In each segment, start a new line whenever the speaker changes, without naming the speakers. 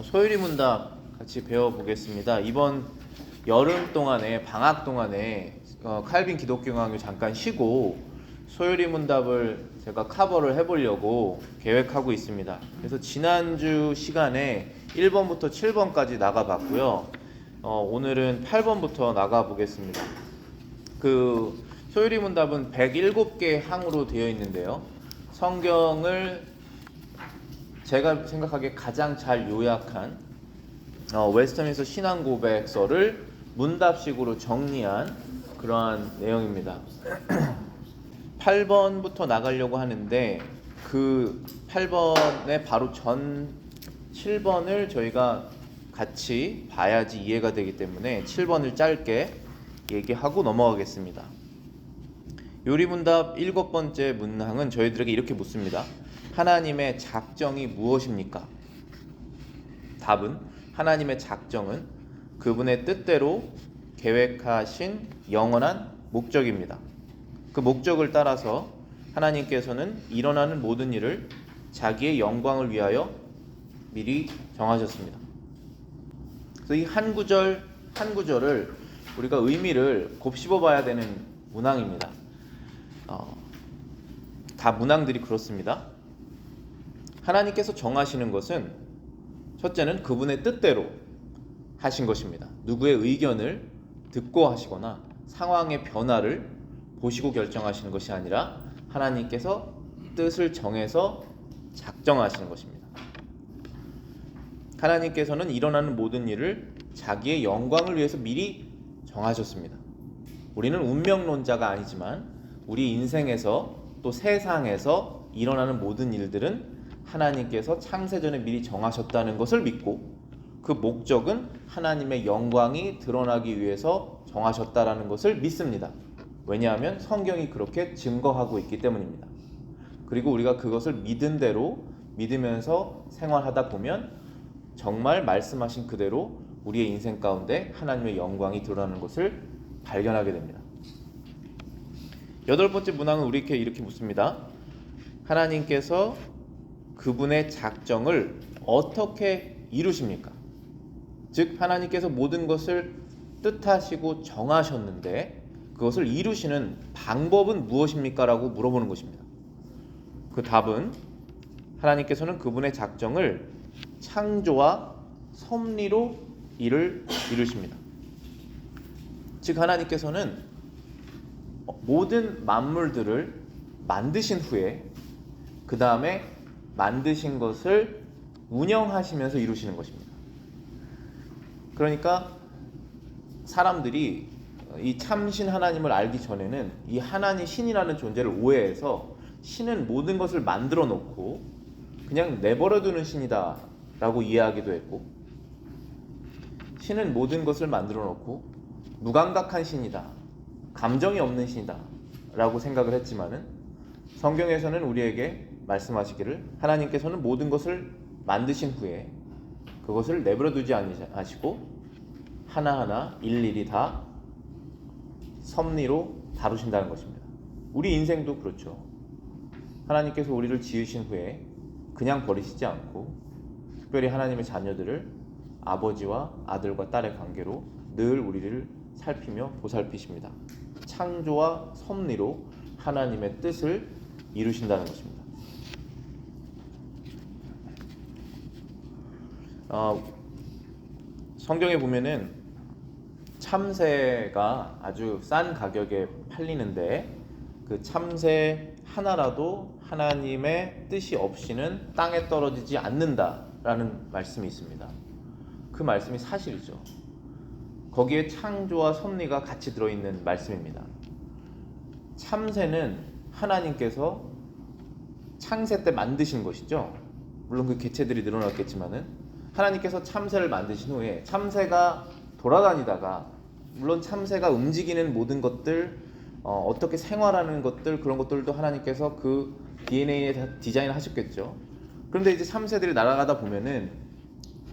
소율이 문답 같이 배워보겠습니다. 이번 여름 동안에 방학 동안에 칼빈 기독교강의 잠깐 쉬고 소율이 문답을 제가 커버를 해보려고 계획하고 있습니다. 그래서 지난주 시간에 1번부터 7번까지 나가봤고요. 오늘은 8번부터 나가보겠습니다. 그 소율이 문답은 107개 항으로 되어 있는데요. 성경을 제가 생각하기에 가장 잘 요약한 웨스턴에서 신앙 고백서를 문답식으로 정리한 그러한 내용입니다. 8번부터 나가려고 하는데 그 8번의 바로 전 7번을 저희가 같이 봐야지 이해가 되기 때문에 7번을 짧게 얘기하고 넘어가겠습니다. 요리문답 7번째 문항은 저희들에게 이렇게 묻습니다. 하나님의 작정이 무엇입니까? 답은 하나님의 작정은 그분의 뜻대로 계획하신 영원한 목적입니다. 그 목적을 따라서 하나님께서는 일어나는 모든 일을 자기의 영광을 위하여 미리 정하셨습니다. 그래서 이 한 구절 한 구절을 우리가 의미를 곱씹어 봐야 되는 문항입니다. 다 문항들이 그렇습니다. 하나님께서 정하시는 것은 첫째는 그분의 뜻대로 하신 것입니다. 누구의 의견을 듣고 하시거나 상황의 변화를 보시고 결정하시는 것이 아니라 하나님께서 뜻을 정해서 작정하시는 것입니다. 하나님께서는 일어나는 모든 일을 자기의 영광을 위해서 미리 정하셨습니다. 우리는 운명론자가 아니지만 우리 인생에서 또 세상에서 일어나는 모든 일들은 하나님께서 창세전에 미리 정하셨다는 것을 믿고 그 목적은 하나님의 영광이 드러나기 위해서 정하셨다라는 것을 믿습니다. 왜냐하면 성경이 그렇게 증거하고 있기 때문입니다. 그리고 우리가 그것을 믿은 대로 믿으면서 생활하다 보면 정말 말씀하신 그대로 우리의 인생 가운데 하나님의 영광이 드러나는 것을 발견하게 됩니다. 8번째 문항은 우리에게 이렇게 묻습니다. 하나님께서 그분의 작정을 어떻게 이루십니까? 즉 하나님께서 모든 것을 뜻하시고 정하셨는데 그것을 이루시는 방법은 무엇입니까? 라고 물어보는 것입니다. 그 답은 하나님께서는 그분의 작정을 창조와 섭리로 일을 이루십니다. 즉 하나님께서는 모든 만물들을 만드신 후에 그 다음에 만드신 것을 운영하시면서 이루시는 것입니다. 그러니까 사람들이 이 참신 하나님을 알기 전에는 이 하나님 신이라는 존재를 오해해서 신은 모든 것을 만들어 놓고 그냥 내버려 두는 신이다 라고 이해하기도 했고 신은 모든 것을 만들어 놓고 무감각한 신이다, 감정이 없는 신이다 라고 생각을 했지만은 성경에서는 우리에게 말씀하시기를 하나님께서는 모든 것을 만드신 후에 그것을 내버려 두지 않으시고 하나하나 일일이 다 섭리로 다루신다는 것입니다. 우리 인생도 그렇죠. 하나님께서 우리를 지으신 후에 그냥 버리시지 않고 특별히 하나님의 자녀들을 아버지와 아들과 딸의 관계로 늘 우리를 살피며 보살피십니다. 창조와 섭리로 하나님의 뜻을 이루신다는 것입니다. 성경에 보면은 참새가 아주 싼 가격에 팔리는데 그 참새 하나라도 하나님의 뜻이 없이는 땅에 떨어지지 않는다라는 말씀이 있습니다. 그 말씀이 사실이죠. 거기에 창조와 섭리가 같이 들어있는 말씀입니다. 참새는 하나님께서 창세 때 만드신 것이죠. 물론 그 개체들이 늘어났겠지만은 하나님께서 참새를 만드신 후에 참새가 돌아다니다가 물론 참새가 움직이는 모든 것들 어떻게 생활하는 것들 그런 것들도 하나님께서 그 DNA에 다 디자인을 하셨겠죠. 그런데 이제 참새들이 날아가다 보면은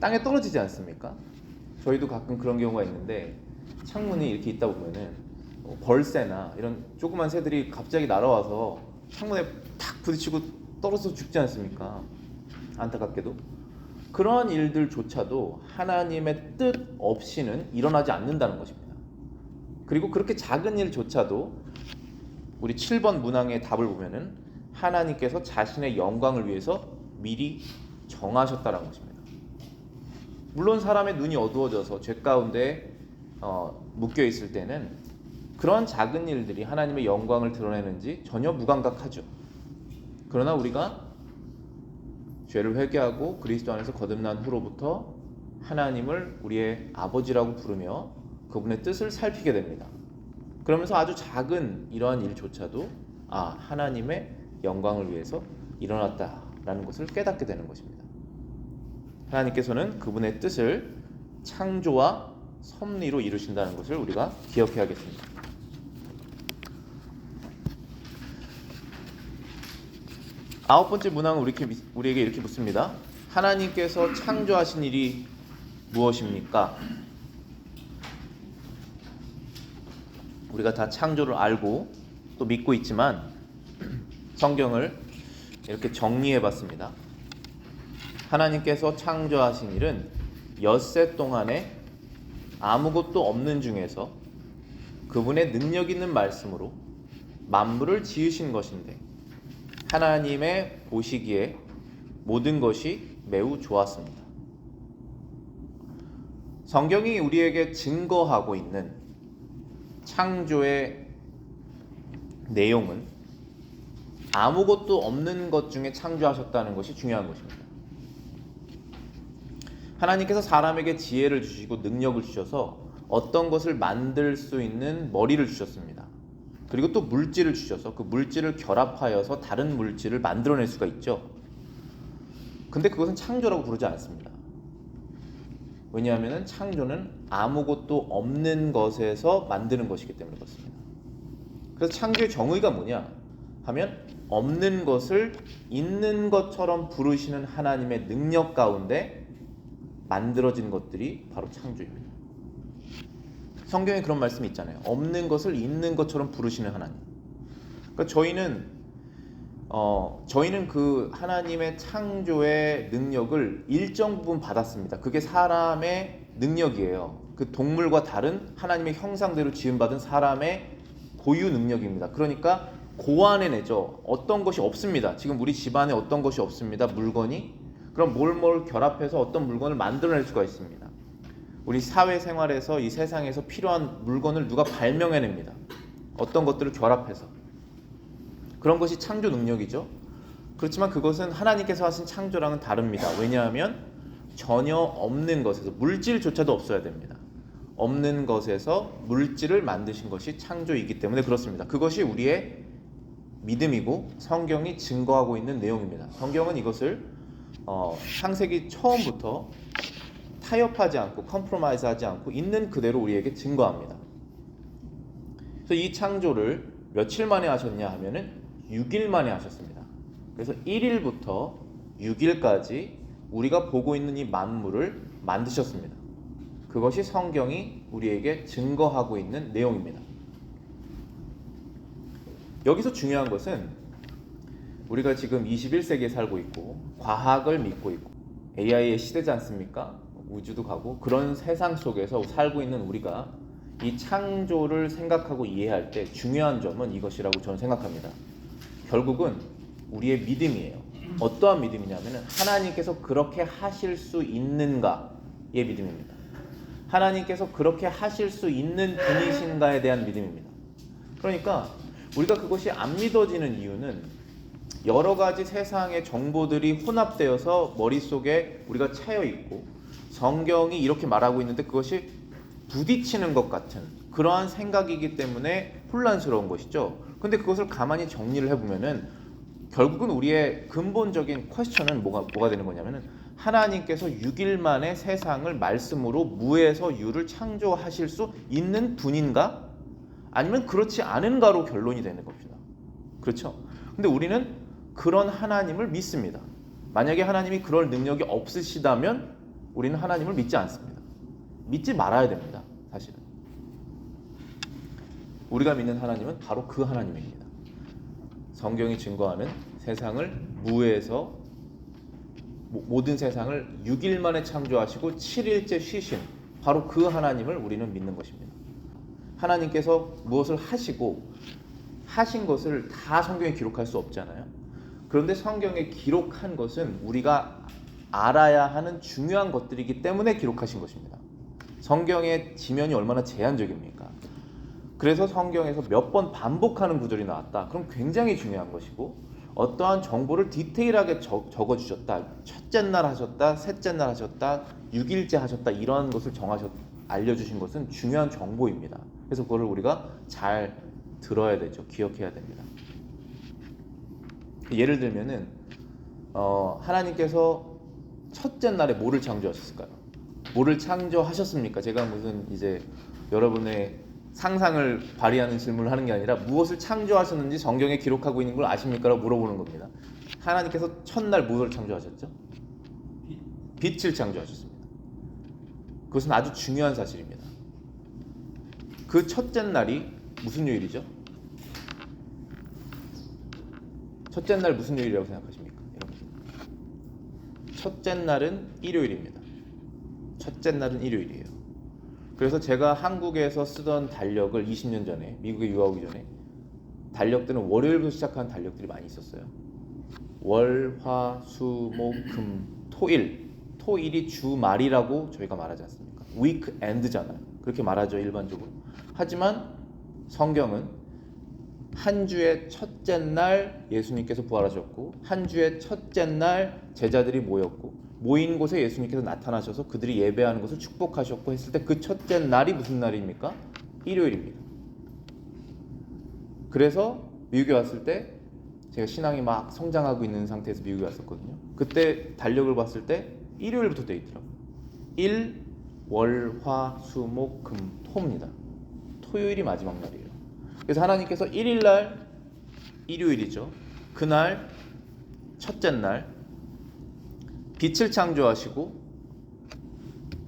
땅에 떨어지지 않습니까? 저희도 가끔 그런 경우가 있는데 창문이 이렇게 있다 보면은 벌새나 이런 조그만 새들이 갑자기 날아와서 창문에 탁 부딪히고 떨어져서 죽지 않습니까? 안타깝게도. 그러한 일들조차도 하나님의 뜻 없이는 일어나지 않는다는 것입니다. 그리고 그렇게 작은 일조차도 우리 7번 문항의 답을 보면은 하나님께서 자신의 영광을 위해서 미리 정하셨다는 것입니다. 물론 사람의 눈이 어두워져서 죄 가운데 묶여 있을 때는 그런 작은 일들이 하나님의 영광을 드러내는지 전혀 무감각하죠. 그러나 우리가 죄를 회개하고 그리스도 안에서 거듭난 후로부터 하나님을 우리의 아버지라고 부르며 그분의 뜻을 살피게 됩니다. 그러면서 아주 작은 이러한 일조차도 하나님의 영광을 위해서 일어났다라는 것을 깨닫게 되는 것입니다. 하나님께서는 그분의 뜻을 창조와 섭리로 이루신다는 것을 우리가 기억해야겠습니다. 아홉 번째 문항은 우리에게 이렇게 묻습니다. 하나님께서 창조하신 일이 무엇입니까? 우리가 다 창조를 알고 또 믿고 있지만 성경을 이렇게 정리해봤습니다. 하나님께서 창조하신 일은 엿새 동안에 아무것도 없는 중에서 그분의 능력 있는 말씀으로 만물을 지으신 것인데 하나님의 보시기에 모든 것이 매우 좋았습니다. 성경이 우리에게 증거하고 있는 창조의 내용은 아무것도 없는 것 중에 창조하셨다는 것이 중요한 것입니다. 하나님께서 사람에게 지혜를 주시고 능력을 주셔서 어떤 것을 만들 수 있는 머리를 주셨습니다. 그리고 또 물질을 주셔서 그 물질을 결합하여서 다른 물질을 만들어낼 수가 있죠. 근데 그것은 창조라고 부르지 않습니다. 왜냐하면 창조는 아무것도 없는 것에서 만드는 것이기 때문에 그렇습니다. 그래서 창조의 정의가 뭐냐 하면 없는 것을 있는 것처럼 부르시는 하나님의 능력 가운데 만들어진 것들이 바로 창조입니다. 성경에 그런 말씀이 있잖아요. 없는 것을 있는 것처럼 부르시는 하나님. 그러니까 저희는 그 하나님의 창조의 능력을 일정 부분 받았습니다. 그게 사람의 능력이에요. 그 동물과 다른 하나님의 형상대로 지음받은 사람의 고유 능력입니다. 그러니까 고안해내죠. 어떤 것이 없습니다. 지금 우리 집안에 어떤 것이 없습니다. 물건이. 그럼 뭘 결합해서 어떤 물건을 만들어낼 수가 있습니다. 우리 사회생활에서 이 세상에서 필요한 물건을 누가 발명해냅니다. 어떤 것들을 결합해서. 그런 것이 창조 능력이죠. 그렇지만 그것은 하나님께서 하신 창조랑은 다릅니다. 왜냐하면 전혀 없는 것에서 물질조차도 없어야 됩니다. 없는 것에서 물질을 만드신 것이 창조이기 때문에 그렇습니다. 그것이 우리의 믿음이고 성경이 증거하고 있는 내용입니다. 성경은 이것을 창세기 처음부터 타협하지 않고 컴프로마이즈하지 않고 있는 그대로 우리에게 증거합니다. 그래서 이 창조를 며칠 만에 하셨냐 하면은 6일 만에 하셨습니다. 그래서 1일부터 6일까지 우리가 보고 있는 이 만물을 만드셨습니다. 그것이 성경이 우리에게 증거하고 있는 내용입니다. 여기서 중요한 것은 우리가 지금 21세기에 살고 있고 과학을 믿고 있고 AI의 시대지 않습니까? 우주도 가고 그런 세상 속에서 살고 있는 우리가 이 창조를 생각하고 이해할 때 중요한 점은 이것이라고 저는 생각합니다. 결국은 우리의 믿음이에요. 어떠한 믿음이냐면 하나님께서 그렇게 하실 수 있는가의 믿음입니다. 하나님께서 그렇게 하실 수 있는 분이신가에 대한 믿음입니다. 그러니까 우리가 그것이 안 믿어지는 이유는 여러 가지 세상의 정보들이 혼합되어서 머릿속에 우리가 차여 있고 성경이 이렇게 말하고 있는데 그것이 부딪히는 것 같은 그러한 생각이기 때문에 혼란스러운 것이죠. 근데 그것을 가만히 정리를 해보면은 결국은 우리의 근본적인 퀘스천은 뭐가 되는 거냐면은 하나님께서 6일 만에 세상을 말씀으로 무에서 유를 창조하실 수 있는 분인가? 아니면 그렇지 않은가로 결론이 되는 겁니다. 그렇죠? 근데 우리는 그런 하나님을 믿습니다. 만약에 하나님이 그럴 능력이 없으시다면 우리는 하나님을 믿지 않습니다. 믿지 말아야 됩니다. 사실은 우리가 믿는 하나님은 바로 그 하나님입니다. 성경이 증거하는 세상을 무에서 모든 세상을 6일 만에 창조하시고 7일째 쉬신 바로 그 하나님을 우리는 믿는 것입니다. 하나님께서 무엇을 하시고 하신 것을 다 성경에 기록할 수 없잖아요. 그런데 성경에 기록한 것은 우리가 알아야 하는 중요한 것들이기 때문에 기록하신 것입니다. 성경의 지면이 얼마나 제한적입니까? 그래서 성경에서 몇 번 반복하는 구절이 나왔다. 그럼 굉장히 중요한 것이고, 어떠한 정보를 디테일하게 적어주셨다. 첫째 날 하셨다, 셋째 날 하셨다, 6일째 하셨다, 이런 것을 알려주신 것은 중요한 정보입니다. 그래서 그거를 우리가 잘 들어야 되죠. 기억해야 됩니다. 예를 들면은 하나님께서 첫째 날에 뭐를 창조하셨을까요? 뭐를 창조하셨습니까? 제가 무슨 이제 여러분의 상상을 발휘하는 질문을 하는 게 아니라 무엇을 창조하셨는지 성경에 기록하고 있는 걸 아십니까? 라고 물어보는 겁니다. 하나님께서 첫날 무엇을 창조하셨죠? 빛을 창조하셨습니다. 그것은 아주 중요한 사실입니다. 그 첫째 날이 무슨 요일이죠? 첫째 날 무슨 요일이라고 생각하십니까? 여러분? 첫째 날은 일요일입니다. 첫째 날은 일요일이에요. 그래서 제가 한국에서 쓰던 달력을 20년 전에 미국에 유학 오기 전에 달력들은 월요일부터 시작하는 달력들이 많이 있었어요. 월, 화, 수, 목, 금, 토일. 토일이 주말이라고 저희가 말하지 않습니까? 위크엔드잖아요. 그렇게 말하죠, 일반적으로. 하지만 성경은 한 주의 첫째 날 예수님께서 부활하셨고, 한 주의 첫째 날 제자들이 모였고, 모인 곳에 예수님께서 나타나셔서 그들이 예배하는 것을 축복하셨고 했을 때 그 첫째 날이 무슨 날입니까? 일요일입니다. 그래서 미국에 왔을 때 제가 신앙이 막 성장하고 있는 상태에서 미국에 왔었거든요. 그때 달력을 봤을 때 일요일부터 돼 있더라고요. 일, 월, 화, 수, 목, 금, 토입니다. 토요일이 마지막 날이에요. 그래서 하나님께서 1일날 일요일이죠. 그날 첫째 날 빛을 창조하시고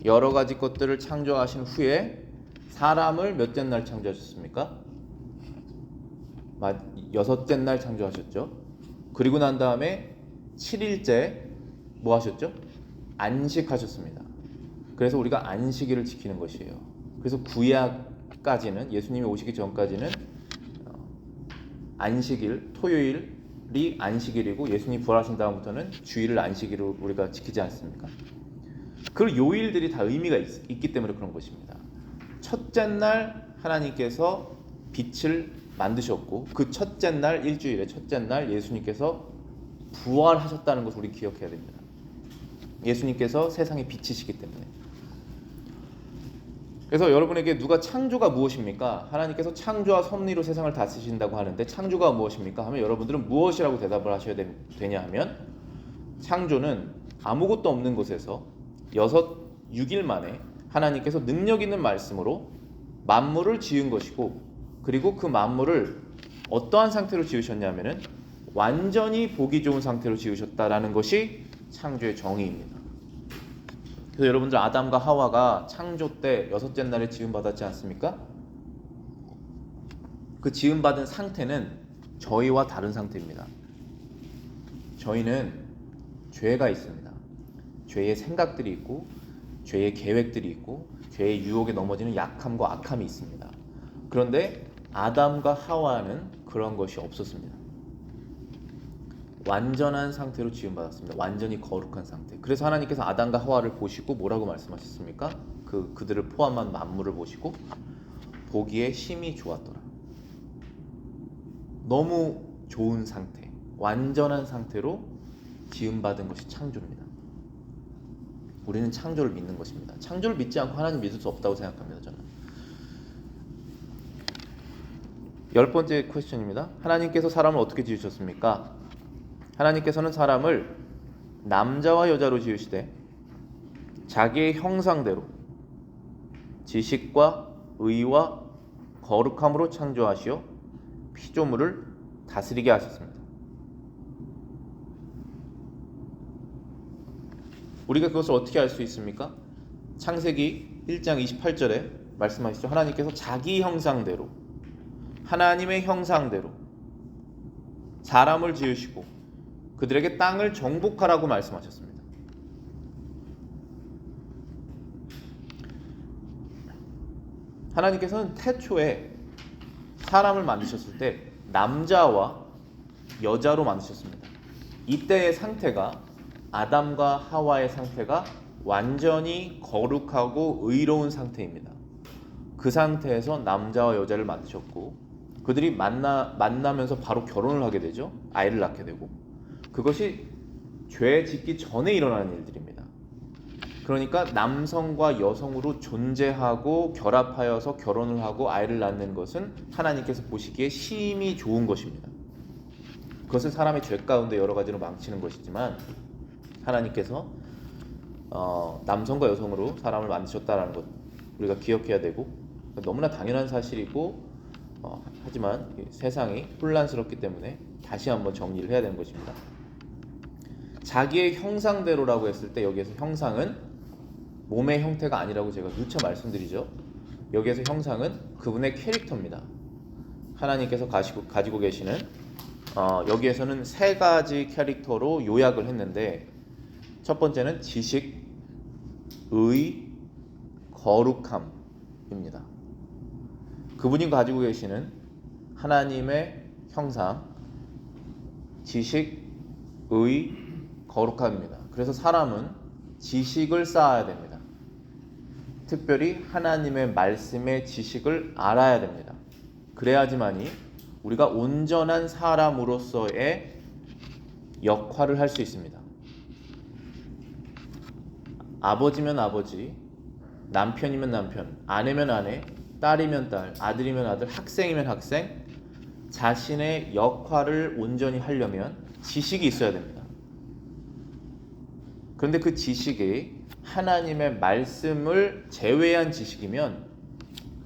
여러 가지 것들을 창조하신 후에 사람을 몇째 날 창조하셨습니까? 여섯째 날 창조하셨죠. 그리고 난 다음에 7일째 뭐 하셨죠? 안식하셨습니다. 그래서 우리가 안식일을 지키는 것이에요. 그래서 구약까지는, 예수님이 오시기 전까지는 안식일, 토요일이 안식일이고 예수님이 부활하신 다음부터는 주일을 안식일로 우리가 지키지 않습니까? 그 요일들이 다 의미가 있기 때문에 그런 것입니다. 첫째 날 하나님께서 빛을 만드셨고, 그 첫째 날, 일주일의 첫째 날 예수님께서 부활하셨다는 것을 우리 기억해야 됩니다. 예수님께서 세상의 빛이시기 때문에. 그래서 여러분에게 누가 창조가 무엇입니까? 하나님께서 창조와 섭리로 세상을 다스리신다고 하는데 창조가 무엇입니까? 하면 여러분들은 무엇이라고 대답을 하셔야 되냐 하면, 창조는 아무것도 없는 곳에서 6일 만에 하나님께서 능력 있는 말씀으로 만물을 지은 것이고, 그리고 그 만물을 어떠한 상태로 지으셨냐면은 완전히 보기 좋은 상태로 지으셨다라는 것이 창조의 정의입니다. 그래서 여러분들 아담과 하와가 창조 때 여섯째 날에 지음받았지 않습니까? 그 지음받은 상태는 저희와 다른 상태입니다. 저희는 죄가 있습니다. 죄의 생각들이 있고 죄의 계획들이 있고 죄의 유혹에 넘어지는 약함과 악함이 있습니다. 그런데 아담과 하와는 그런 것이 없었습니다. 완전한 상태로 지음받았습니다. 완전히 거룩한 상태. 그래서 하나님께서 아담과 하와를 보시고 뭐라고 말씀하셨습니까? 그들을 포함한 만물을 보시고 보기에 심히 좋았더라. 너무 좋은 상태, 완전한 상태로 지음받은 것이 창조입니다. 우리는 창조를 믿는 것입니다. 창조를 믿지 않고 하나님 믿을 수 없다고 생각합니다. 저는. 10번째 퀘스천입니다. 하나님께서 사람을 어떻게 지으셨습니까? 하나님께서는 사람을 남자와 여자로 지으시되 자기의 형상대로 지식과 의와 거룩함으로 창조하시어 피조물을 다스리게 하셨습니다. 우리가 그것을 어떻게 알 수 있습니까? 창세기 1장 28절에 말씀하시죠. 하나님께서 자기 형상대로, 하나님의 형상대로 사람을 지으시고 그들에게 땅을 정복하라고 말씀하셨습니다. 하나님께서는 태초에 사람을 만드셨을 때 남자와 여자로 만드셨습니다. 이때의 상태가 아담과 하와의 상태가 완전히 거룩하고 의로운 상태입니다. 그 상태에서 남자와 여자를 만드셨고 그들이 만나면서 바로 결혼을 하게 되죠. 아이를 낳게 되고 그것이 죄 짓기 전에 일어나는 일들입니다. 그러니까 남성과 여성으로 존재하고 결합하여서 결혼을 하고 아이를 낳는 것은 하나님께서 보시기에 심히 좋은 것입니다. 그것은 사람의 죄 가운데 여러 가지로 망치는 것이지만 하나님께서 남성과 여성으로 사람을 만드셨다라는 것 우리가 기억해야 되고 너무나 당연한 사실이고 하지만 세상이 혼란스럽기 때문에 다시 한번 정리를 해야 되는 것입니다. 자기의 형상대로라고 했을 때 여기에서 형상은 몸의 형태가 아니라고 제가 누차 말씀드리죠. 여기에서 형상은 그분의 캐릭터입니다. 하나님께서 가지고 계시는 여기에서는 세 가지 캐릭터로 요약을 했는데 첫 번째는 지식, 의, 거룩함입니다. 그분이 가지고 계시는 하나님의 형상, 지식, 의, 거룩함입니다. 그래서 사람은 지식을 쌓아야 됩니다. 특별히 하나님의 말씀의 지식을 알아야 됩니다. 그래야지만이 우리가 온전한 사람으로서의 역할을 할 수 있습니다. 아버지면 아버지, 남편이면 남편, 아내면 아내, 딸이면 딸, 아들이면 아들, 학생이면 학생, 자신의 역할을 온전히 하려면 지식이 있어야 됩니다. 그런데 그 지식이 하나님의 말씀을 제외한 지식이면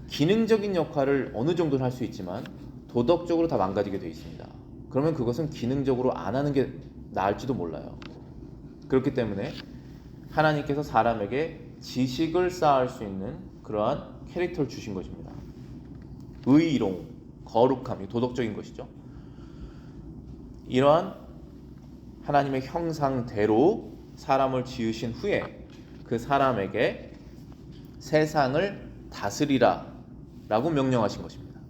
기능적인 역할을 어느 정도는 할 수 있지만 도덕적으로 다 망가지게 되어 있습니다. 그러면 그것은 기능적으로 안 하는 게 나을지도 몰라요. 그렇기 때문에 하나님께서 사람에게 지식을 쌓을 수 있는 그러한 캐릭터를 주신 것입니다. 의로움, 거룩함이 도덕적인 것이죠. 이러한 하나님의 형상대로 사람을 지으신 후에 그 사람에게 세상을 다스리라 라고 명령하신 것입니다.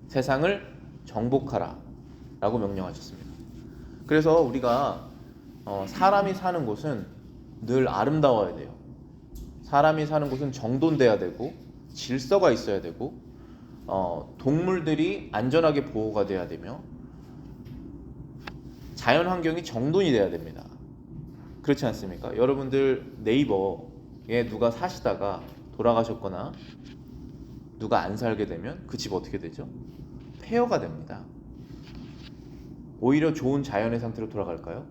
세상을 정복하라 라고 명령하셨습니다. 그래서 우리가 사람이 사는 곳은 늘 아름다워야 돼요. 사람이 사는 곳은 정돈돼야 되고 질서가 있어야 되고 동물들이 안전하게 보호가 돼야 되며 자연 환경이 정돈이 돼야 됩니다. 그렇지 않습니까? 여러분들 네이버에 누가 사시다가 돌아가셨거나 누가 안 살게 되면 그 집 어떻게 되죠? 폐허가 됩니다. 오히려 좋은 자연의 상태로 돌아갈까요?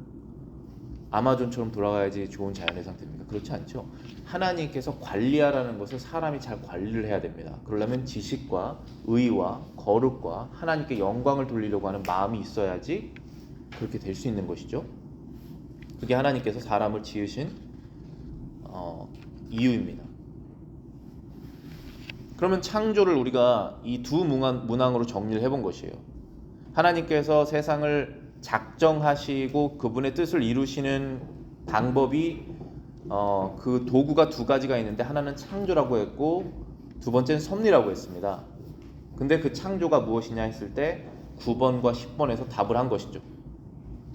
아마존처럼 돌아가야지 좋은 자연의 상태입니까? 그렇지 않죠. 하나님께서 관리하라는 것을 사람이 잘 관리를 해야 됩니다. 그러려면 지식과 의와 거룩과 하나님께 영광을 돌리려고 하는 마음이 있어야지 그렇게 될 수 있는 것이죠. 그게 하나님께서 사람을 지으신 이유입니다. 그러면 창조를 우리가 이 두 문항으로 정리를 해본 것이에요. 하나님께서 세상을 작정하시고 그분의 뜻을 이루시는 방법이 그 도구가 두 가지가 있는데 하나는 창조라고 했고 두 번째는 섭리라고 했습니다. 근데 그 창조가 무엇이냐 했을 때 9번과 10번에서 답을 한 것이죠.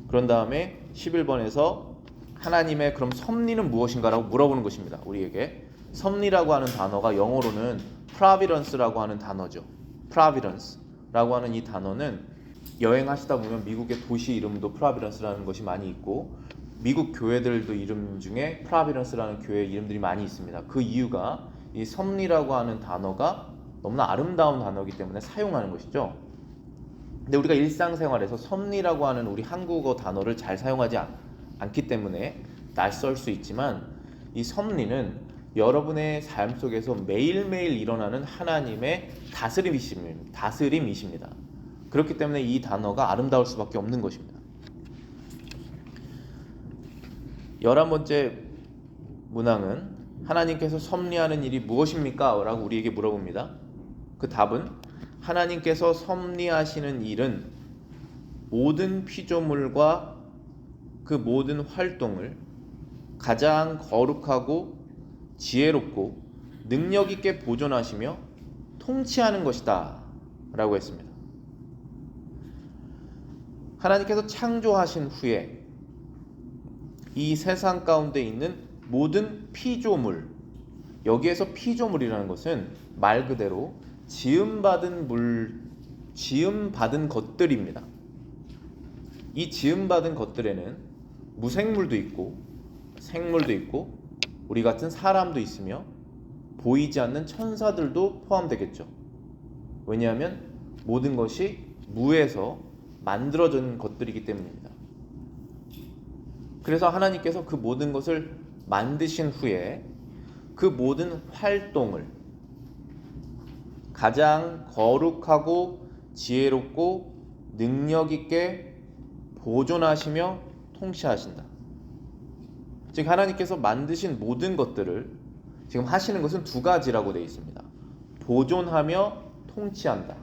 그런 다음에 11번에서 하나님의 그럼 섭리는 무엇인가라고 물어보는 것입니다. 우리에게 섭리라고 하는 단어가 영어로는 providence라고 하는 단어죠. providence라고 하는 이 단어는 여행하시다 보면 미국의 도시 이름도 providence라는 것이 많이 있고 미국 교회들도 이름 중에 providence라는 교회 이름들이 많이 있습니다. 그 이유가 이 섭리라고 하는 단어가 너무나 아름다운 단어이기 때문에 사용하는 것이죠. 근데 우리가 일상생활에서 섭리라고 하는 우리 한국어 단어를 잘 사용하지 않기 때문에 낯설 수 있지만 이 섭리는 여러분의 삶 속에서 매일매일 일어나는 하나님의 다스림이십니다. 그렇기 때문에 이 단어가 아름다울 수밖에 없는 것입니다. 11번째 문항은 하나님께서 섭리하는 일이 무엇입니까? 라고 우리에게 물어봅니다. 그 답은 하나님께서 섭리하시는 일은 모든 피조물과 그 모든 활동을 가장 거룩하고 지혜롭고 능력 있게 보존하시며 통치하는 것이다 라고 했습니다. 하나님께서 창조하신 후에 이 세상 가운데 있는 모든 피조물, 여기에서 피조물이라는 것은 말 그대로 지음받은 것들입니다. 이 지음받은 것들에는 무생물도 있고 생물도 있고 우리 같은 사람도 있으며 보이지 않는 천사들도 포함되겠죠. 왜냐하면 모든 것이 무에서 만들어진 것들이기 때문입니다. 그래서 하나님께서 그 모든 것을 만드신 후에 그 모든 활동을 가장 거룩하고 지혜롭고 능력 있게 보존하시며 통치하신다. 즉 하나님께서 만드신 모든 것들을 지금 하시는 것은 두 가지라고 되어 있습니다. 보존하며 통치한다.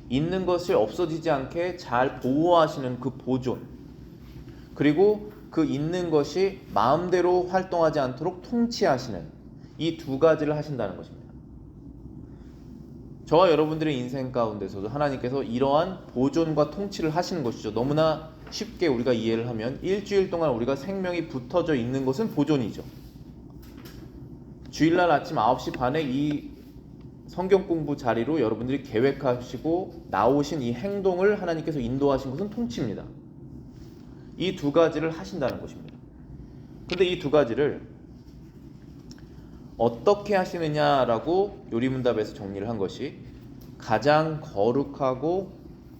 있는 것이 없어지지 않게 잘 보호하시는 그 보존, 그리고 그 있는 것이 마음대로 활동하지 않도록 통치하시는 이 두 가지를 하신다는 것입니다. 저와 여러분들의 인생 가운데서도 하나님께서 이러한 보존과 통치를 하시는 것이죠. 너무나 쉽게 우리가 이해를 하면 일주일 동안 우리가 생명이 붙어져 있는 것은 보존이죠. 주일날 아침 9시 반에 이 성경 공부 자리로 여러분들이 계획하시고 나오신 이 행동을 하나님께서 인도하신 것은 통치입니다. 이 두 가지를 하신다는 것입니다. 그런데 이 두 가지를 어떻게 하시느냐라고 요리문답에서 정리를 한 것이 가장 거룩하고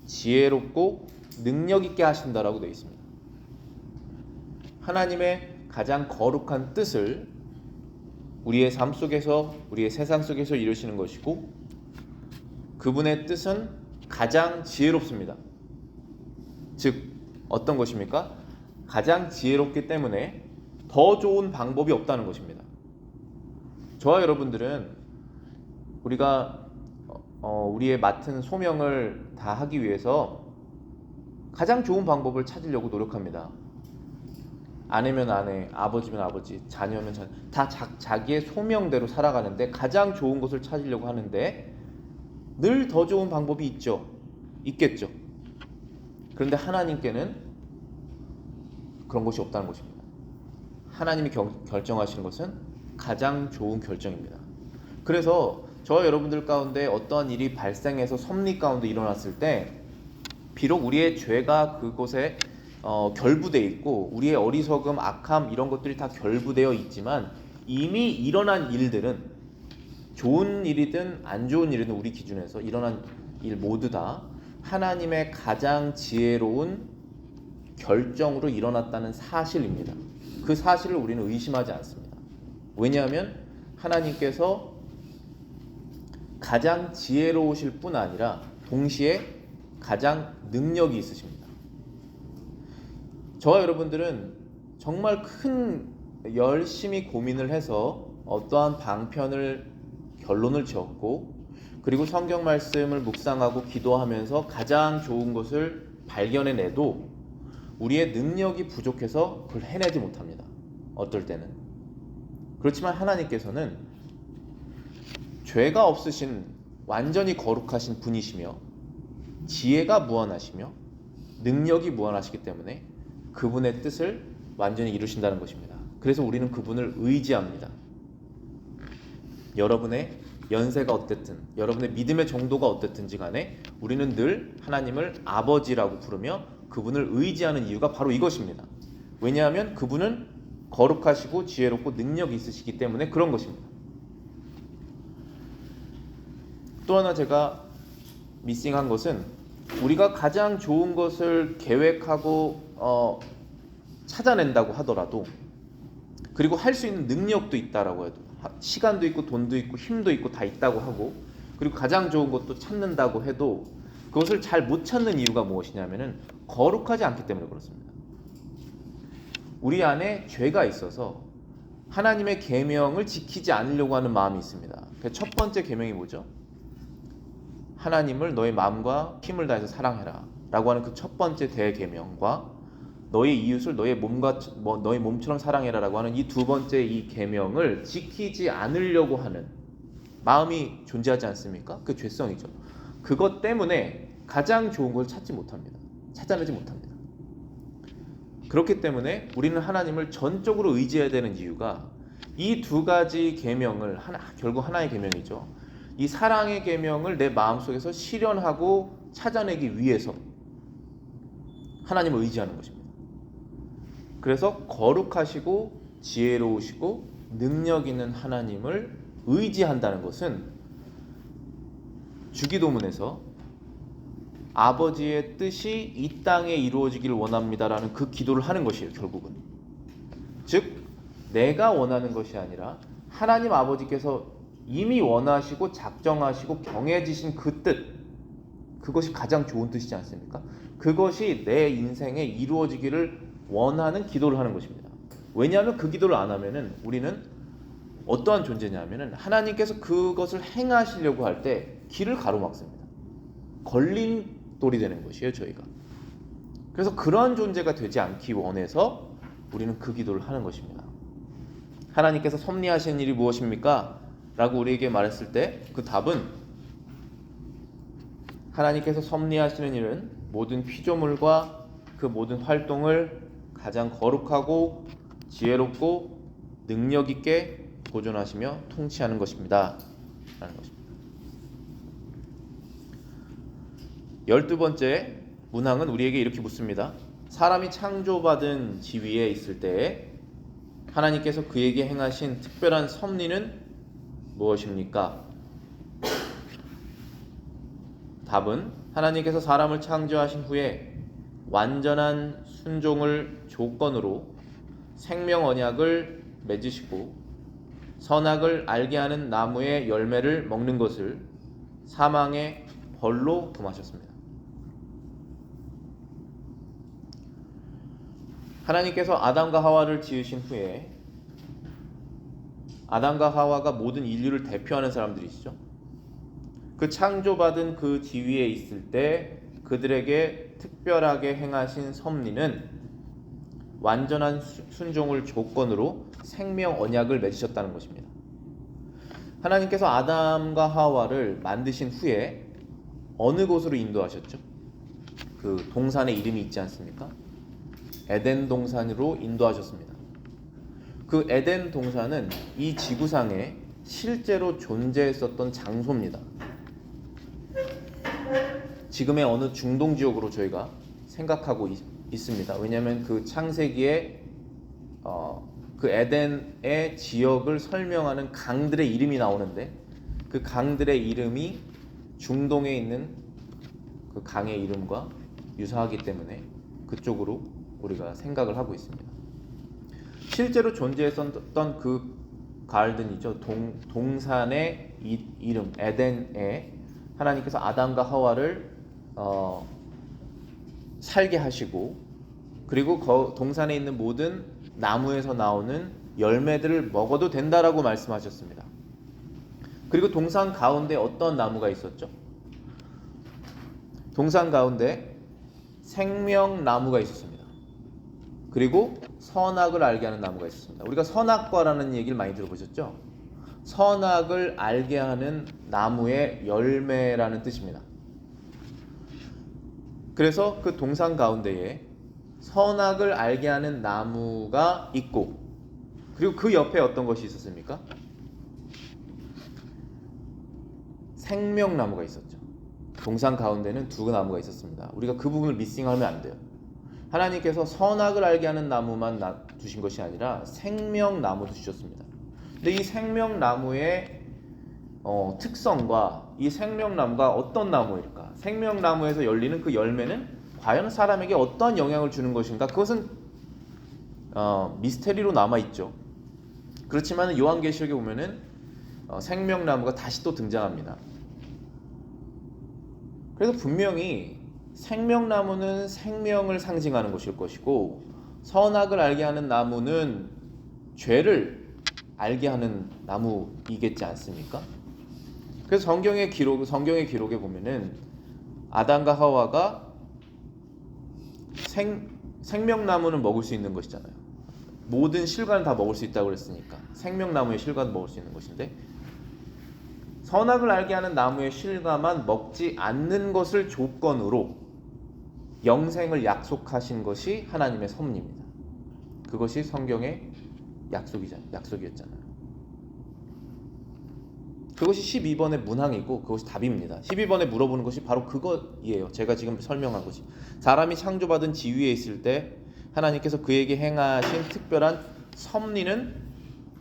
지혜롭고 능력 있게 하신다라고 되어 있습니다. 하나님의 가장 거룩한 뜻을 우리의 삶 속에서, 우리의 세상 속에서 이루시는 것이고, 그분의 뜻은 가장 지혜롭습니다. 즉 어떤 것입니까? 가장 지혜롭기 때문에 더 좋은 방법이 없다는 것입니다. 저와 여러분들은 우리가 우리의 맡은 소명을 다 하기 위해서 가장 좋은 방법을 찾으려고 노력합니다. 아내면 아내, 아버지면 아버지, 자녀면 자녀, 다 자기의 소명대로 살아가는데 가장 좋은 것을 찾으려고 하는데 늘 더 좋은 방법이 있겠죠. 그런데 하나님께는 그런 것이 없다는 것입니다. 하나님이 결정하시는 것은 가장 좋은 결정입니다. 그래서 저와 여러분들 가운데 어떠한 일이 발생해서 섭리 가운데 일어났을 때 비록 우리의 죄가 그곳에 결부되어 있고 우리의 어리석음, 악함 이런 것들이 다 결부되어 있지만 이미 일어난 일들은 좋은 일이든 안 좋은 일이든 우리 기준에서 일어난 일 모두 다 하나님의 가장 지혜로운 결정으로 일어났다는 사실입니다. 그 사실을 우리는 의심하지 않습니다. 왜냐하면 하나님께서 가장 지혜로우실 뿐 아니라 동시에 가장 능력이 있으십니다. 저와 여러분들은 정말 열심히 고민을 해서 어떠한 결론을 지었고, 그리고 성경 말씀을 묵상하고 기도하면서 가장 좋은 것을 발견해내도 우리의 능력이 부족해서 그걸 해내지 못합니다. 어떨 때는. 그렇지만 하나님께서는 죄가 없으신 완전히 거룩하신 분이시며 지혜가 무한하시며 능력이 무한하시기 때문에 그분의 뜻을 완전히 이루신다는 것입니다. 그래서 우리는 그분을 의지합니다. 여러분의 연세가 어땠든, 여러분의 믿음의 정도가 어땠든지 간에 우리는 늘 하나님을 아버지라고 부르며 그분을 의지하는 이유가 바로 이것입니다. 왜냐하면 그분은 거룩하시고 지혜롭고 능력이 있으시기 때문에 그런 것입니다. 또 하나 제가 미싱한 것은 우리가 가장 좋은 것을 계획하고 찾아낸다고 하더라도, 그리고 할 수 있는 능력도 있다라고 해도, 시간도 있고 돈도 있고 힘도 있고 다 있다고 하고, 그리고 가장 좋은 것도 찾는다고 해도 그것을 잘 못 찾는 이유가 무엇이냐면은 거룩하지 않기 때문에 그렇습니다. 우리 안에 죄가 있어서 하나님의 계명을 지키지 않으려고 하는 마음이 있습니다. 첫 번째 계명이 뭐죠? 하나님을 너의 마음과 힘을 다해서 사랑해라 라고 하는 그 첫 번째 대계명과 너의 이웃을 너의 몸처럼 사랑해라 라고 하는 이 두 번째 이 계명을 지키지 않으려고 하는 마음이 존재하지 않습니까? 그 죄성이죠. 그것 때문에 가장 좋은 걸 찾아내지 못합니다. 그렇기 때문에 우리는 하나님을 전적으로 의지해야 되는 이유가 이 두 가지 계명을 결국 하나의 계명이죠. 이 사랑의 계명을 내 마음속에서 실현하고 찾아내기 위해서 하나님을 의지하는 것입니다. 그래서 거룩하시고 지혜로우시고 능력 있는 하나님을 의지한다는 것은 주기도문에서 아버지의 뜻이 이 땅에 이루어지기를 원합니다라는 그 기도를 하는 것이에요. 결국은 즉 내가 원하는 것이 아니라 하나님 아버지께서 이미 원하시고 작정하시고 정해지신 그 뜻, 그것이 가장 좋은 뜻이지 않습니까? 그것이 내 인생에 이루어지기를 원하는 기도를 하는 것입니다. 왜냐하면 그 기도를 안 하면은 우리는 어떠한 존재냐면은 하나님께서 그것을 행하시려고 할 때 길을 가로막습니다. 걸림돌이 되는 것이에요, 저희가. 그래서 그러한 존재가 되지 않기 원해서 우리는 그 기도를 하는 것입니다. 하나님께서 섭리하시는 일이 무엇입니까? 라고 우리에게 말했을 때 그 답은 하나님께서 섭리하시는 일은 모든 피조물과 그 모든 활동을 가장 거룩하고 지혜롭고 능력 있게 보존하시며 통치하는 것입니다. 라는 것입니다. 12번째 문항은 우리에게 이렇게 묻습니다. 사람이 창조받은 지위에 있을 때 하나님께서 그에게 행하신 특별한 섭리는 무엇입니까? 답은 하나님께서 사람을 창조하신 후에 완전한 순종을 조건으로 생명 언약을 맺으시고 선악을 알게 하는 나무의 열매를 먹는 것을 사망의 벌로 금하셨습니다. 하나님께서 아담과 하와를 지으신 후에 아담과 하와가 모든 인류를 대표하는 사람들이시죠. 그 창조받은 그 지위에 있을 때 그들에게 특별하게 행하신 섭리는 완전한 순종을 조건으로 생명 언약을 맺으셨다는 것입니다. 하나님께서 아담과 하와를 만드신 후에 어느 곳으로 인도하셨죠? 그 동산의 이름이 있지 않습니까? 에덴 동산으로 인도하셨습니다. 그 에덴 동산은 이 지구상에 실제로 존재했었던 장소입니다. 지금의 어느 중동 지역으로 저희가 생각하고 있습니다. 왜냐하면 그 창세기에 그 에덴의 지역을 설명하는 강들의 이름이 나오는데 그 강들의 이름이 중동에 있는 그 강의 이름과 유사하기 때문에 그쪽으로 우리가 생각을 하고 있습니다. 실제로 존재했었던 그 가든이죠. 동산의 이름 에덴에 하나님께서 아담과 하와를 살게 하시고 그리고 동산에 있는 모든 나무에서 나오는 열매들을 먹어도 된다라고 말씀하셨습니다. 그리고 동산 가운데 어떤 나무가 있었죠? 동산 가운데 생명나무가 있었습니다. 그리고 선악을 알게 하는 나무가 있었습니다. 우리가 선악과라는 얘기를 많이 들어보셨죠? 선악을 알게 하는 나무의 열매라는 뜻입니다. 그래서 그 동산 가운데에 선악을 알게 하는 나무가 있고 그리고 그 옆에 어떤 것이 있었습니까? 생명나무가 있었죠. 동산 가운데는 두 나무가 있었습니다. 우리가 그 부분을 미싱하면 안 돼요. 하나님께서 선악을 알게 하는 나무만 두신 것이 아니라 생명나무도 주셨습니다. 근데 이 생명나무의 특성과 이 생명나무가 어떤 나무일까? 생명나무에서 열리는 그 열매는 과연 사람에게 어떤 영향을 주는 것인가? 그것은 미스테리로 남아있죠. 그렇지만 요한계시록에 보면은 생명나무가 다시 또 등장합니다. 그래서 분명히 생명나무는 생명을 상징하는 것일 것이고 선악을 알게 하는 나무는 죄를 알게 하는 나무이겠지 않습니까? 그래서 성경의 기록에 보면은 아담과 하와가 생명나무는 먹을 수 있는 것이잖아요. 모든 실과는 다 먹을 수 있다고 그랬으니까 생명나무의 실과도 먹을 수 있는 것인데 선악을 알게 하는 나무의 실과만 먹지 않는 것을 조건으로 영생을 약속하신 것이 하나님의 섭리입니다. 그것이 성경의 약속이었잖아요. 그것이 12번의 문항이고 그것이 답입니다. 12번에 물어보는 것이 바로 그것이에요. 제가 지금 설명한 것이. 사람이 창조받은 지위에 있을 때 하나님께서 그에게 행하신 특별한 섭리는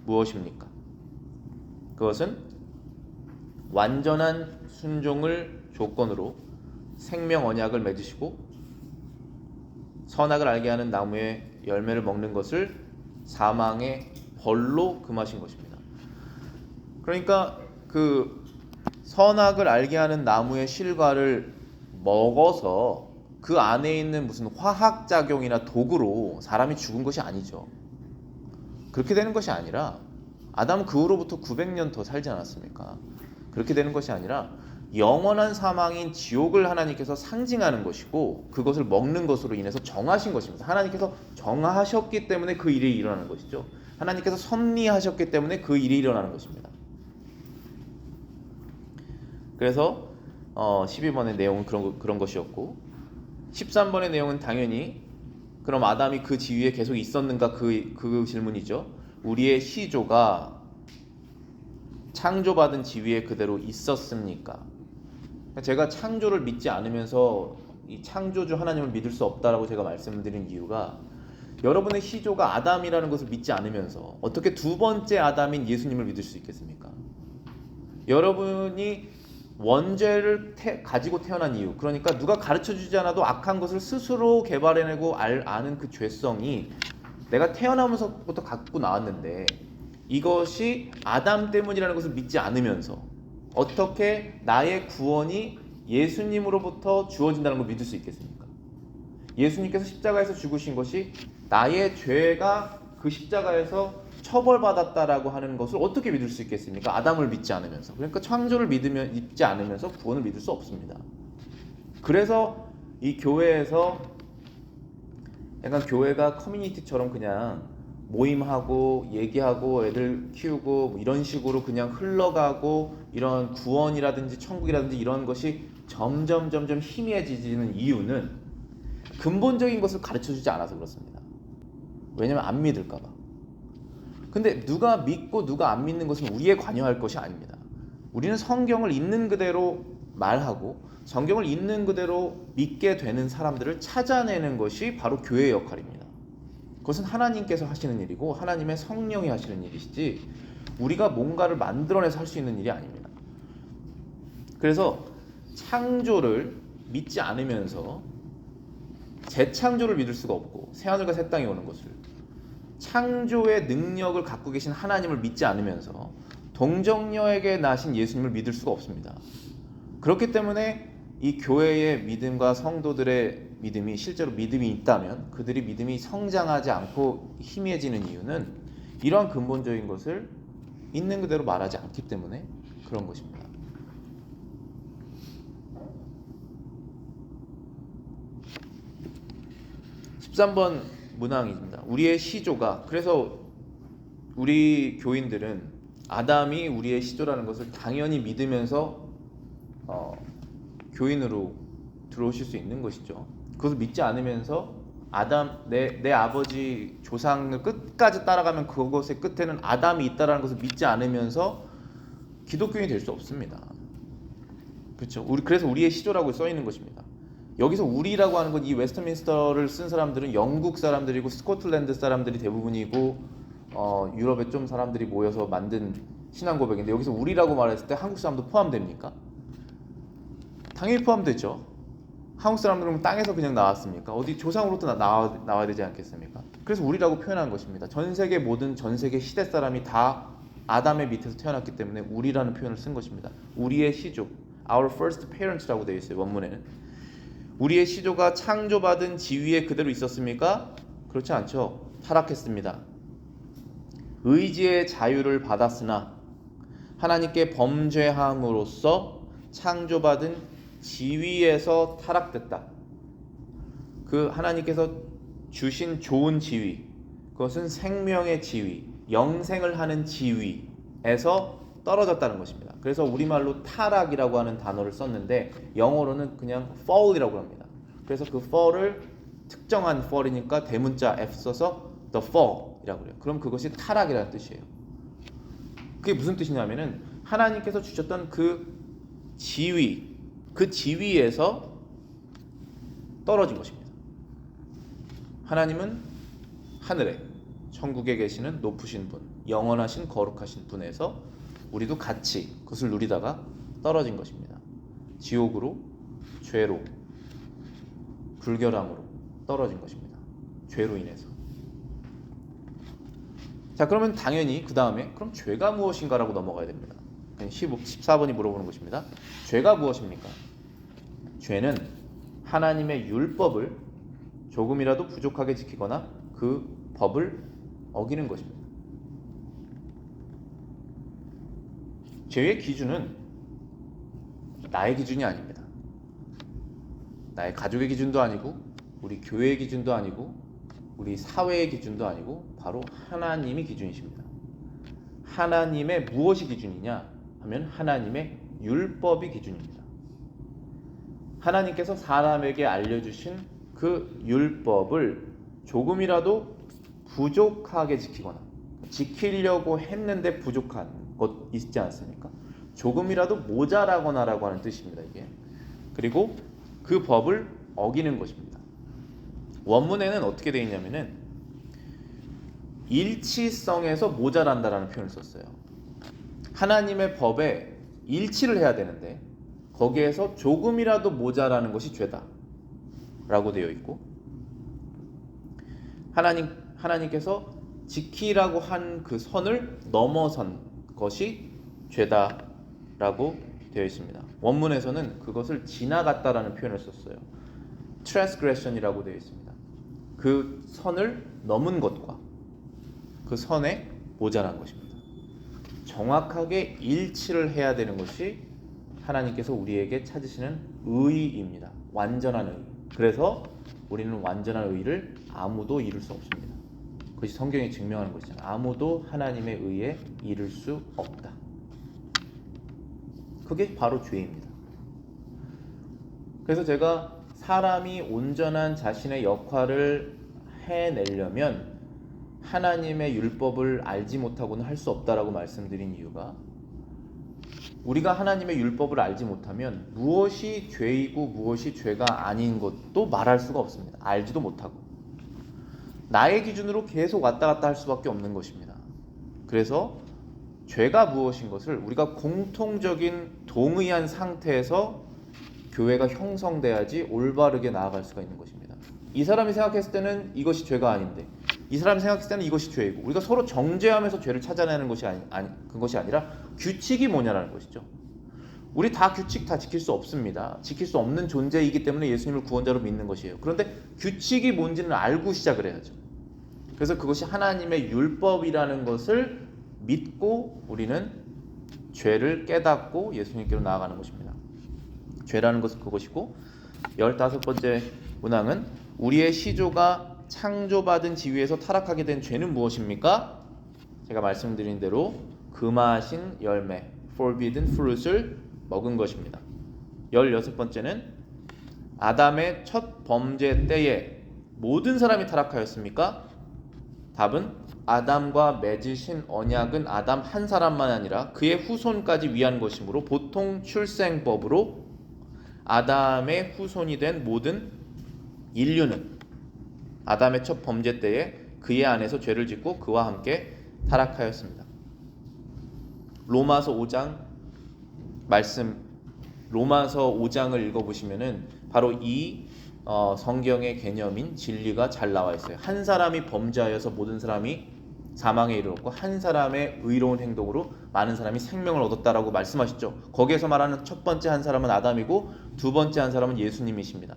무엇입니까? 그것은 완전한 순종을 조건으로 생명 언약을 맺으시고 선악을 알게 하는 나무의 열매를 먹는 것을 사망의 벌로 금하신 것입니다. 그러니까 그 선악을 알게 하는 나무의 실과를 먹어서 그 안에 있는 무슨 화학작용이나 독으로 사람이 죽은 것이 아니죠. 그렇게 되는 것이 아니라 아담은 그 후로부터 900년 더 살지 않았습니까? 그렇게 되는 것이 아니라 영원한 사망인 지옥을 하나님께서 상징하는 것이고 그것을 먹는 것으로 인해서 정하신 것입니다. 하나님께서 정하셨기 때문에 그 일이 일어나는 것이죠. 하나님께서 섭리하셨기 때문에 그 일이 일어나는 것입니다. 그래서 12번의 내용은 그런 것이었고 13번의 내용은 당연히 그럼 아담이 그 지위에 계속 있었는가 그 질문이죠. 우리의 시조가 창조받은 지위에 그대로 있었습니까? 제가 창조를 믿지 않으면서 이 창조주 하나님을 믿을 수 없다라고 제가 말씀드린 이유가 여러분의 시조가 아담이라는 것을 믿지 않으면서 어떻게 두 번째 아담인 예수님을 믿을 수 있겠습니까? 여러분이 원죄를 가지고 태어난 이유, 그러니까 누가 가르쳐주지 않아도 악한 것을 스스로 개발해내고 아는 그 죄성이 내가 태어나면서부터 갖고 나왔는데 이것이 아담 때문이라는 것을 믿지 않으면서 어떻게 나의 구원이 예수님으로부터 주어진다는 걸 믿을 수 있겠습니까? 예수님께서 십자가에서 죽으신 것이 나의 죄가 그 십자가에서 처벌받았다라고 하는 것을 어떻게 믿을 수 있겠습니까? 아담을 믿지 않으면서. 그러니까 창조를 믿지 않으면서 구원을 믿을 수 없습니다. 그래서 이 교회에서 약간 교회가 커뮤니티처럼 그냥 모임하고 얘기하고 애들 키우고 뭐 이런 식으로 그냥 흘러가고 이런 구원이라든지 천국이라든지 이런 것이 점점 희미해지는 이유는 근본적인 것을 가르쳐주지 않아서 그렇습니다. 왜냐하면 안 믿을까 봐. 근데 누가 믿고 누가 안 믿는 것은 우리에 관여할 것이 아닙니다. 우리는 성경을 있는 그대로 말하고 성경을 있는 그대로 믿게 되는 사람들을 찾아내는 것이 바로 교회의 역할입니다. 그것은 하나님께서 하시는 일이고 하나님의 성령이 하시는 일이시지 우리가 뭔가를 만들어내서 할 수 있는 일이 아닙니다. 그래서 창조를 믿지 않으면서 재창조를 믿을 수가 없고 새하늘과 새 땅이 오는 것을 창조의 능력을 갖고 계신 하나님을 믿지 않으면서 동정녀에게 나신 예수님을 믿을 수가 없습니다. 그렇기 때문에 이 교회의 믿음과 성도들의 믿음이 실제로 믿음이 있다면 그들이 믿음이 성장하지 않고 희미해지는 이유는 이러한 근본적인 것을 있는 그대로 말하지 않기 때문에 그런 것입니다. 13번 문항입니다. 우리의 시조가, 그래서 우리 교인들은 아담이 우리의 시조라는 것을 당연히 믿으면서 교인으로 들어오실 수 있는 것이죠. 그것을 믿지 않으면서 아담 내 아버지 조상을 끝까지 따라가면 그것의 끝에는 아담이 있다라는 것을 믿지 않으면서 기독교인이 될 수 없습니다. 그렇죠? 그래서 우리의 시조라고 써 있는 것입니다. 여기서 우리라고 하는 건 이 웨스트민스터를 쓴 사람들은 영국 사람들이고 스코틀랜드 사람들이 대부분이고 유럽의 좀 사람들이 모여서 만든 신앙 고백인데 여기서 우리라고 말했을 때 한국 사람도 포함됩니까? 당연히 포함되죠. 한국 사람들은 땅에서 그냥 나왔습니까? 어디 조상으로부터 나와야 되지 않겠습니까? 그래서 우리라고 표현한 것입니다. 전 세계 모든 전 세계 시대 사람이 다 아담의 밑에서 태어났기 때문에 우리라는 표현을 쓴 것입니다. 우리의 시조, our first parents라고 되어 있어요. 원문에는. 우리의 시조가 창조받은 지위에 그대로 있었습니까? 그렇지 않죠. 타락했습니다. 의지의 자유를 받았으나 하나님께 범죄함으로써 창조받은 지위에서 타락됐다. 그 하나님께서 주신 좋은 지위, 그것은 생명의 지위, 영생을 하는 지위에서 떨어졌다는 것입니다. 그래서 우리말로 타락이라고 하는 단어를 썼는데 영어로는 그냥 fall이라고 합니다. 그래서 그 fall을 특정한 fall이니까 대문자 F 써서 the fall이라고 해요. 그럼 그것이 타락이라는 뜻이에요. 그게 무슨 뜻이냐면은 하나님께서 주셨던 그 지위, 그 지위에서 떨어진 것입니다. 하나님은 하늘에 천국에 계시는 높으신 분, 영원하신 거룩하신 분에서 우리도 같이 그것을 누리다가 떨어진 것입니다. 지옥으로, 죄로, 불결함으로 떨어진 것입니다. 죄로 인해서. 자, 그러면 당연히 그 다음에 그럼 죄가 무엇인가라고 넘어가야 됩니다. 14번이 물어보는 것입니다. 죄가 무엇입니까? 죄는 하나님의 율법을 조금이라도 부족하게 지키거나 그 법을 어기는 것입니다. 죄의 기준은 나의 기준이 아닙니다. 나의 가족의 기준도 아니고 우리 교회의 기준도 아니고 우리 사회의 기준도 아니고 바로 하나님이 기준이십니다. 하나님의 무엇이 기준이냐 하면 하나님의 율법이 기준입니다. 하나님께서 사람에게 알려주신 그 율법을 조금이라도 부족하게 지키거나 지키려고 했는데 부족한 것 있지 않습니까? 조금이라도 모자라거나라고 하는 뜻입니다. 이게. 그리고 그 법을 어기는 것입니다. 원문에는 어떻게 되어 있냐면은 일치성에서 모자란다라는 표현을 썼어요. 하나님의 법에 일치를 해야 되는데 거기에서 조금이라도 모자라는 것이 죄다 라고 되어 있고, 하나님께서 지키라고 한 그 선을 넘어선 것이 죄다라고 되어 있습니다. 원문에서는 그것을 지나갔다라는 표현을 썼어요. transgression이라고 되어 있습니다. 그 선을 넘은 것과 그 선에 모자란 것입니다. 정확하게 일치를 해야 되는 것이 하나님께서 우리에게 찾으시는 의입니다. 완전한 의. 그래서 우리는 완전한 의를 아무도 이룰 수 없습니다. 그것이 성경이 증명하는 것이잖아요. 아무도 하나님의 의에 이룰 수 없다. 그게 바로 죄입니다. 그래서 제가 사람이 온전한 자신의 역할을 해내려면 하나님의 율법을 알지 못하고는 할 수 없다라고 말씀드린 이유가, 우리가 하나님의 율법을 알지 못하면 무엇이 죄이고 무엇이 죄가 아닌 것도 말할 수가 없습니다. 알지도 못하고 나의 기준으로 계속 왔다 갔다 할 수밖에 없는 것입니다. 그래서 죄가 무엇인 것을 우리가 공통적인 동의한 상태에서 교회가 형성돼야지 올바르게 나아갈 수가 있는 것입니다. 이 사람이 생각했을 때는 이것이 죄가 아닌데 이 사람이 생각했을 때는 이것이 죄이고, 우리가 서로 정죄하면서 죄를 찾아내는 것이 그것이 아니라 규칙이 뭐냐라는 것이죠. 우리 다 규칙 다 지킬 수 없습니다. 지킬 수 없는 존재이기 때문에 예수님을 구원자로 믿는 것이에요. 그런데 규칙이 뭔지는 알고 시작을 해야죠. 그래서 그것이 하나님의 율법이라는 것을 믿고 우리는 죄를 깨닫고 예수님께로 나아가는 것입니다. 죄라는 것은 그것이고, 15번째 문항은 우리의 시조가 창조받은 지위에서 타락하게 된 죄는 무엇입니까? 제가 말씀드린 대로 금하신 열매, forbidden fruit을 먹은 것입니다. 16번째는 아담의 첫 범죄 때에 모든 사람이 타락하였습니까? 답은 아담과 맺으신 언약은 아담 한 사람만 아니라 그의 후손까지 위한 것이므로 보통 출생법으로 아담의 후손이 된 모든 인류는 아담의 첫 범죄 때에 그의 안에서 죄를 짓고 그와 함께 타락하였습니다. 로마서 5장 말씀, 로마서 5장을 읽어보시면은 바로 이 성경의 개념인 진리가 잘 나와 있어요. 한 사람이 범죄하여서 모든 사람이 사망에 이르렀고 한 사람의 의로운 행동으로 많은 사람이 생명을 얻었다라고 말씀하셨죠. 거기에서 말하는 첫 번째 한 사람은 아담이고 두 번째 한 사람은 예수님이십니다.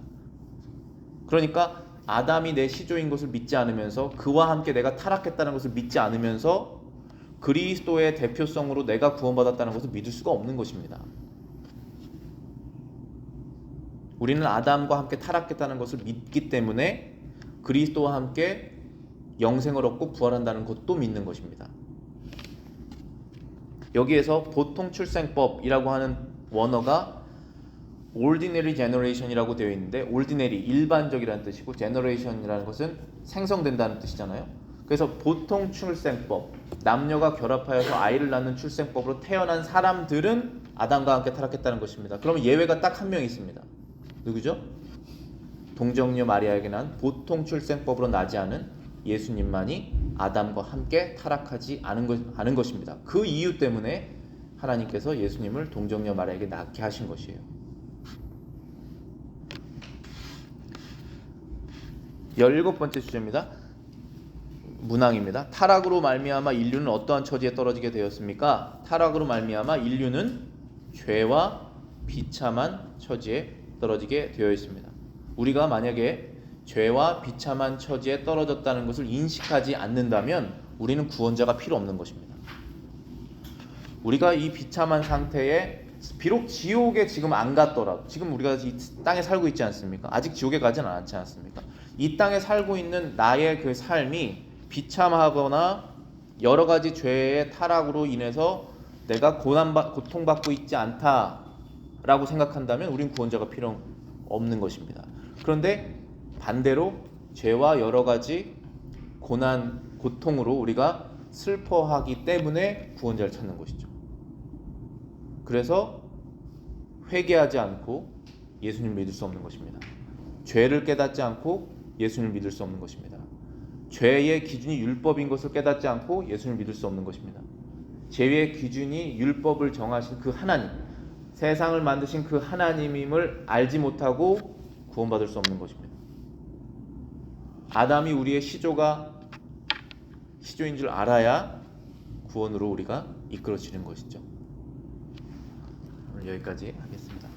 그러니까 아담이 내 시조인 것을 믿지 않으면서 그와 함께 내가 타락했다는 것을 믿지 않으면서 그리스도의 대표성으로 내가 구원받았다는 것을 믿을 수가 없는 것입니다. 우리는 아담과 함께 타락했다는 것을 믿기 때문에 그리스도와 함께 영생을 얻고 부활한다는 것도 믿는 것입니다. 여기에서 보통 출생법이라고 하는 원어가 ordinary generation이라고 되어 있는데 ordinary 일반적이라는 뜻이고 generation이라는 것은 생성된다는 뜻이잖아요. 그래서 보통 출생법, 남녀가 결합하여서 아이를 낳는 출생법으로 태어난 사람들은 아담과 함께 타락했다는 것입니다. 그러면 예외가 딱 한 명 있습니다. 누구죠? 동정녀 마리아에게 난 보통 출생법으로 나지 않은 예수님만이 아담과 함께 타락하지 않은 것입니다. 그 이유 때문에 하나님께서 예수님을 동정녀 마리아에게 낳게 하신 것이에요. 17번째 주제입니다. 문항입니다. 타락으로 말미암아 인류는 어떠한 처지에 떨어지게 되었습니까? 타락으로 말미암아 인류는 죄와 비참한 처지에 떨어지게 되어 있습니다. 우리가 만약에 죄와 비참한 처지에 떨어졌다는 것을 인식하지 않는다면 우리는 구원자가 필요 없는 것입니다. 우리가 이 비참한 상태에 비록 지옥에 지금 안 갔더라도 지금 우리가 이 땅에 살고 있지 않습니까? 아직 지옥에 가지는 않지 않습니까? 이 땅에 살고 있는 나의 그 삶이 비참하거나 여러 가지 죄의 타락으로 인해서 내가 고통받고 있지 않다라고 생각한다면 우린 구원자가 필요 없는 것입니다. 그런데 반대로 죄와 여러 가지 고난, 고통으로 우리가 슬퍼하기 때문에 구원자를 찾는 것이죠. 그래서 회개하지 않고 예수님을 믿을 수 없는 것입니다. 죄를 깨닫지 않고 예수님을 믿을 수 없는 것입니다. 죄의 기준이 율법인 것을 깨닫지 않고 예수님을 믿을 수 없는 것입니다. 죄의 기준이 율법을 정하신 그 하나님, 세상을 만드신 그 하나님임을 알지 못하고 구원받을 수 없는 것입니다. 아담이 우리의 시조인 줄 알아야 구원으로 우리가 이끌어지는 것이죠. 오늘 여기까지 하겠습니다.